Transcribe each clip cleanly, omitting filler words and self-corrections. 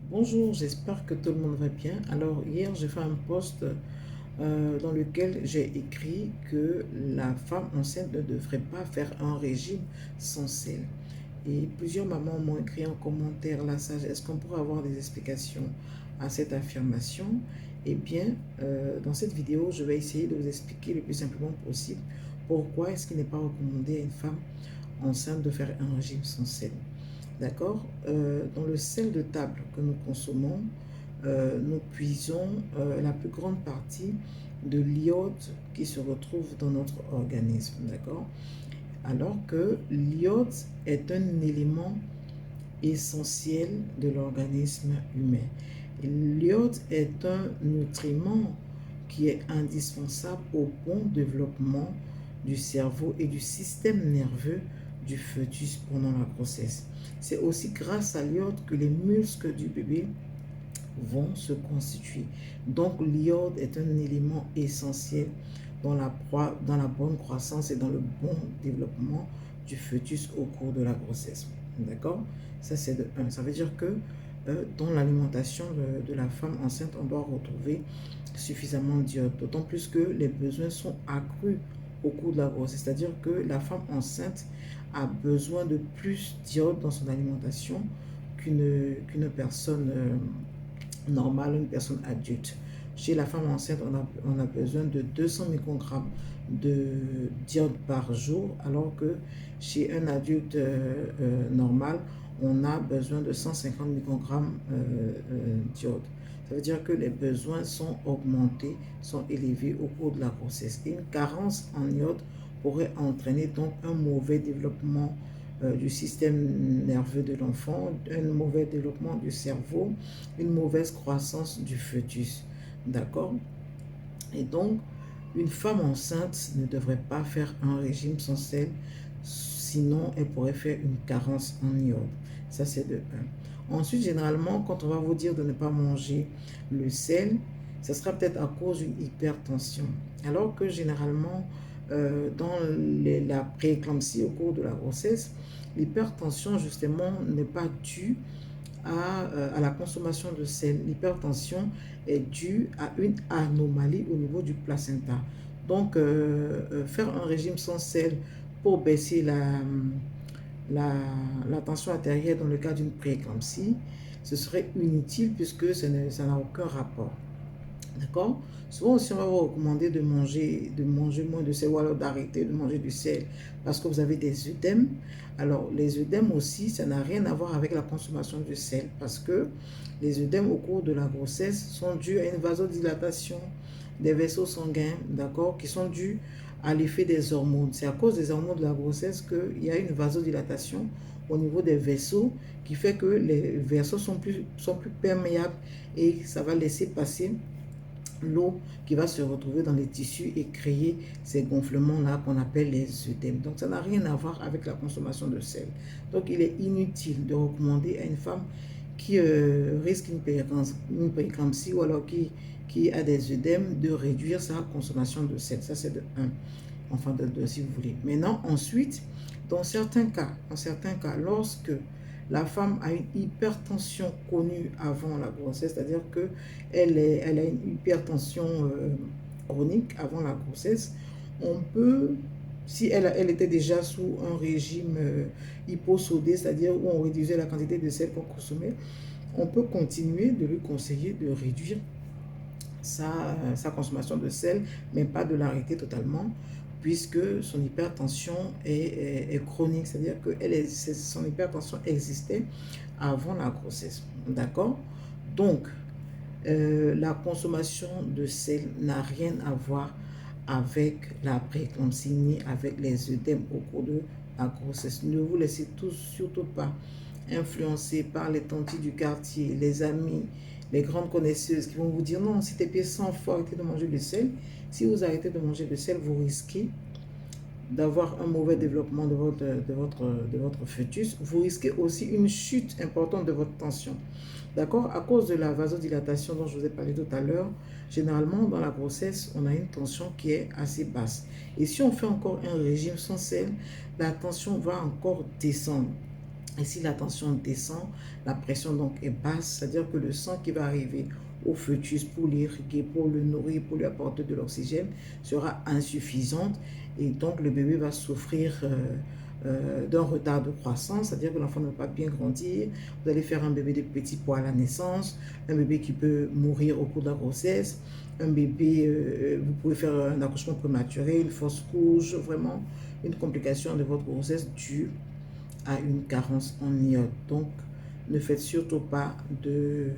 Bonjour, j'espère que tout le monde va bien. Alors, hier, j'ai fait un post dans lequel j'ai écrit que la femme enceinte ne devrait pas faire un régime sans sel. Et plusieurs mamans m'ont écrit en commentaire la sage, est-ce qu'on pourrait avoir des explications à cette affirmation? Eh bien, dans cette vidéo, je vais essayer de vous expliquer le plus simplement possible pourquoi est-ce qu'il n'est pas recommandé à une femme enceinte de faire un régime sans sel. D'accord. Dans le sel de table que nous consommons, nous puisons la plus grande partie de l'iode qui se retrouve dans notre organisme. D'accord. Alors que l'iode est un élément essentiel de l'organisme humain. L'iode est un nutriment qui est indispensable au bon développement du cerveau et du système nerveux du fœtus pendant la grossesse. C'est aussi grâce à l'iode que les muscles du bébé vont se constituer. Donc l'iode est un élément essentiel dans la bonne croissance et dans le bon développement du fœtus au cours de la grossesse. D'accord? Ça, c'est de 1. Ça veut dire que dans l'alimentation de la femme enceinte, on doit retrouver suffisamment d'iode. D'autant plus que les besoins sont accrus au cours de la grossesse. C'est-à-dire que la femme enceinte a besoin de plus d'iode dans son alimentation qu'une personne normale, une personne adulte. Chez la femme enceinte, on a besoin de 200 microgrammes d'iode par jour, alors que chez un adulte normal, on a besoin de 150 microgrammes d'iode. Ça veut dire que les besoins sont augmentés, sont élevés au cours de la grossesse. Et une carence en iode pourrait entraîner donc un mauvais développement du système nerveux de l'enfant, un mauvais développement du cerveau, une mauvaise croissance du fœtus. D'accord? Et donc, une femme enceinte ne devrait pas faire un régime sans sel, sinon elle pourrait faire une carence en iode. Ça, c'est de 1. Ensuite, généralement, quand on va vous dire de ne pas manger le sel, ça sera peut-être à cause d'une hypertension. Alors que généralement, dans la prééclampsie au cours de la grossesse, l'hypertension, justement, n'est pas due à la consommation de sel. L'hypertension est due à une anomalie au niveau du placenta. Donc, faire un régime sans sel pour baisser la tension artérielle dans le cas d'une prééclampsie, ce serait inutile puisque ça n'a aucun rapport. D'accord? Souvent aussi, on va vous recommander de manger moins de sel ou alors d'arrêter de manger du sel parce que vous avez des œdèmes. Alors, les œdèmes aussi, ça n'a rien à voir avec la consommation du sel parce que les œdèmes au cours de la grossesse sont dus à une vasodilatation des vaisseaux sanguins, d'accord, qui sont dus à l'effet des hormones. C'est à cause des hormones de la grossesse qu'il y a une vasodilatation au niveau des vaisseaux qui fait que les vaisseaux sont plus perméables et ça va laisser passer l'eau qui va se retrouver dans les tissus et créer ces gonflements-là qu'on appelle les œdèmes. Donc, ça n'a rien à voir avec la consommation de sel. Donc, il est inutile de recommander à une femme qui risque une prééclampsie ou alors qui a des œdèmes de réduire sa consommation de sel. Ça, c'est de 1. Enfin, de 2, si vous voulez. Maintenant, ensuite, dans certains cas, lorsque la femme a une hypertension connue avant la grossesse, c'est-à-dire qu'elle a une hypertension chronique avant la grossesse, on peut, si elle était déjà sous un régime hyposodé, c'est-à-dire où on réduisait la quantité de sel qu'on consommait, on peut continuer de lui conseiller de réduire sa consommation de sel, mais pas de l'arrêter totalement, puisque son hypertension est chronique, c'est-à-dire que son hypertension existait avant la grossesse. D'accord? Donc, la consommation de sel n'a rien à voir avec la prééclampsie ni avec les œdèmes au cours de la grossesse. Ne vous laissez surtout pas influencer par les tantis du quartier, les amis, les grandes connaisseuses qui vont vous dire non, si tes pieds sont forts, arrêtez de manger du sel. Si vous arrêtez de manger du sel, vous risquez d'avoir un mauvais développement de votre fœtus. Vous risquez aussi une chute importante de votre tension. D'accord? À cause de la vasodilatation dont je vous ai parlé tout à l'heure, généralement dans la grossesse, on a une tension qui est assez basse. Et si on fait encore un régime sans sel, la tension va encore descendre. Et si la tension descend, la pression donc est basse, c'est-à-dire que le sang qui va arriver au fœtus pour l'irriguer, pour le nourrir, pour lui apporter de l'oxygène sera insuffisante et donc le bébé va souffrir d'un retard de croissance, c'est-à-dire que l'enfant ne va pas bien grandir. Vous allez faire un bébé de petit poids à la naissance, un bébé qui peut mourir au cours de la grossesse, un bébé, vous pouvez faire un accouchement prématuré, une fausse couche, vraiment une complication de votre grossesse due à une carence en iode. Donc, ne faites surtout pas de,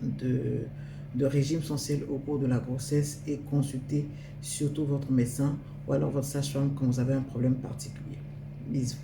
de régime sans sel au cours de la grossesse et consultez surtout votre médecin ou alors votre sage-femme quand vous avez un problème particulier. Bisous.